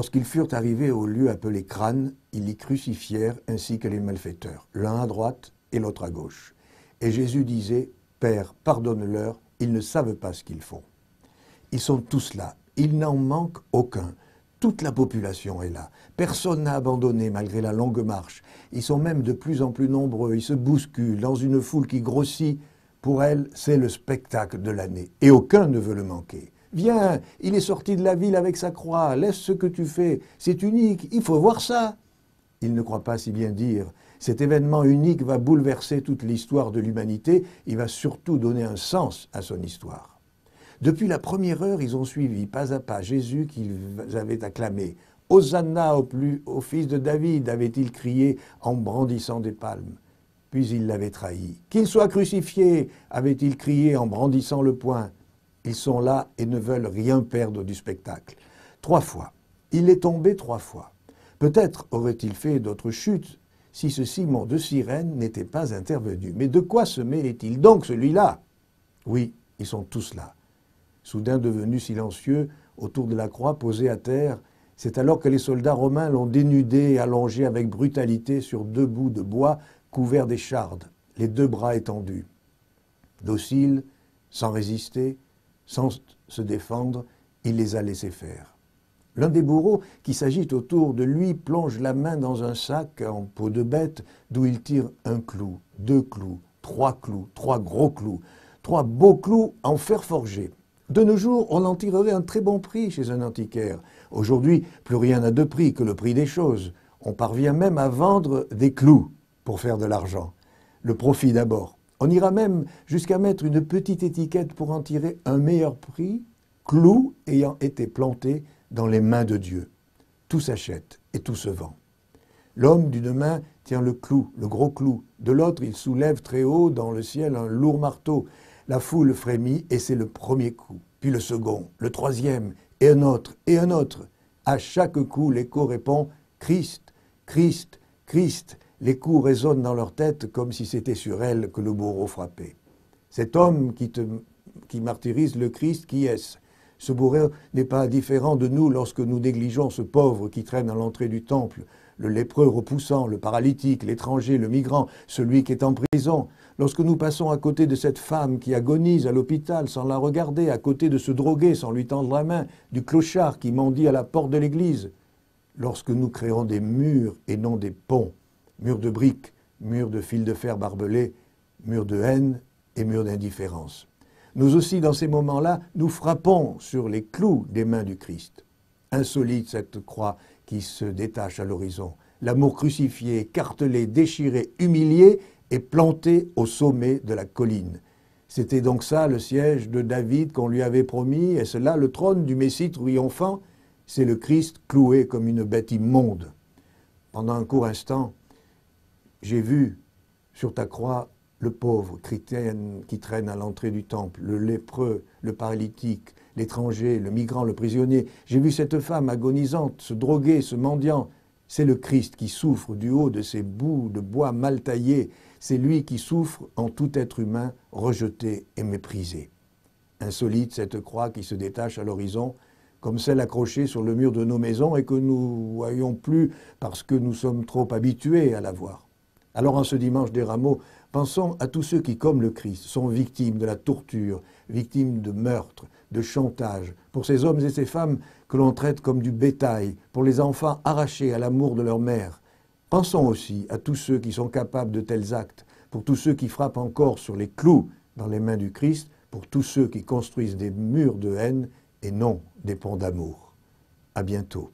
Lorsqu'ils furent arrivés au lieu appelé Crâne, ils l'y crucifièrent ainsi que les malfaiteurs, l'un à droite et l'autre à gauche. Et Jésus disait, « Père, pardonne-leur, ils ne savent pas ce qu'ils font. » Ils sont tous là, il n'en manque aucun. Toute la population est là. Personne n'a abandonné malgré la longue marche. Ils sont même de plus en plus nombreux, ils se bousculent dans une foule qui grossit. Pour elle, c'est le spectacle de l'année et aucun ne veut le manquer. Viens, il est sorti de la ville avec sa croix, laisse ce que tu fais, c'est unique, il faut voir ça. Il ne croit pas si bien dire. Cet événement unique va bouleverser toute l'histoire de l'humanité, il va surtout donner un sens à son histoire. Depuis la première heure, ils ont suivi pas à pas Jésus qu'ils avaient acclamé. « Hosanna au fils de David » avait-il crié en brandissant des palmes. Puis il l'avait trahi. « Qu'il soit crucifié » avait-il crié en brandissant le poing. Ils sont là et ne veulent rien perdre du spectacle. 3 fois. Il est tombé 3 fois. Peut-être aurait-il fait d'autres chutes si ce Simon de Cyrène n'était pas intervenu. Mais de quoi se mêlait-il donc celui-là? Oui, ils sont tous là. Soudain devenu silencieux, autour de la croix posée à terre, c'est alors que les soldats romains l'ont dénudé et allongé avec brutalité sur 2 bouts de bois couverts d'échardes, les 2 bras étendus. Docile, sans résister, sans se défendre, il les a laissés faire. L'un des bourreaux qui s'agite autour de lui plonge la main dans un sac en peau de bête d'où il tire 1 clou, 2 clous, 3 clous, 3 gros clous, 3 beaux clous en fer forgé. De nos jours, on en tirerait un très bon prix chez un antiquaire. Aujourd'hui, plus rien n'a de prix que le prix des choses. On parvient même à vendre des clous pour faire de l'argent. Le profit d'abord. On ira même jusqu'à mettre une petite étiquette pour en tirer un meilleur prix, clous ayant été plantés dans les mains de Dieu. Tout s'achète et tout se vend. L'homme d'une main tient le clou, le gros clou. De l'autre, il soulève très haut dans le ciel un lourd marteau. La foule frémit et c'est le premier coup, puis le second, le troisième, et un autre, et un autre. À chaque coup, l'écho répond « Christ, Christ, Christ ». Les coups résonnent dans leur tête comme si c'était sur elle que le bourreau frappait. Cet homme qui martyrise le Christ, qui est-ce? Ce bourreau n'est pas différent de nous lorsque nous négligeons ce pauvre qui traîne à l'entrée du temple, le lépreux repoussant, le paralytique, l'étranger, le migrant, celui qui est en prison. Lorsque nous passons à côté de cette femme qui agonise à l'hôpital sans la regarder, à côté de ce drogué sans lui tendre la main, du clochard qui mendie à la porte de l'église. Lorsque nous créons des murs et non des ponts, murs de briques, murs de fils de fer barbelés, murs de haine et murs d'indifférence. Nous aussi, dans ces moments-là, nous frappons sur les clous des mains du Christ. Insolite cette croix qui se détache à l'horizon. L'amour crucifié, écartelé, déchiré, humilié et planté au sommet de la colline. C'était donc ça le siège de David qu'on lui avait promis, et cela le trône du Messie triomphant. C'est le Christ cloué comme une bête immonde. Pendant un court instant, j'ai vu sur ta croix le pauvre chrétien qui traîne à l'entrée du temple, le lépreux, le paralytique, l'étranger, le migrant, le prisonnier. J'ai vu cette femme agonisante, ce drogué, ce mendiant. C'est le Christ qui souffre du haut de ces bouts de bois mal taillés. C'est lui qui souffre en tout être humain rejeté et méprisé. Insolite cette croix qui se détache à l'horizon, comme celle accrochée sur le mur de nos maisons et que nous ne voyons plus parce que nous sommes trop habitués à la voir. Alors en ce dimanche des Rameaux, pensons à tous ceux qui, comme le Christ, sont victimes de la torture, victimes de meurtres, de chantage, pour ces hommes et ces femmes que l'on traite comme du bétail, pour les enfants arrachés à l'amour de leur mère. Pensons aussi à tous ceux qui sont capables de tels actes, pour tous ceux qui frappent encore sur les clous dans les mains du Christ, pour tous ceux qui construisent des murs de haine et non des ponts d'amour. À bientôt.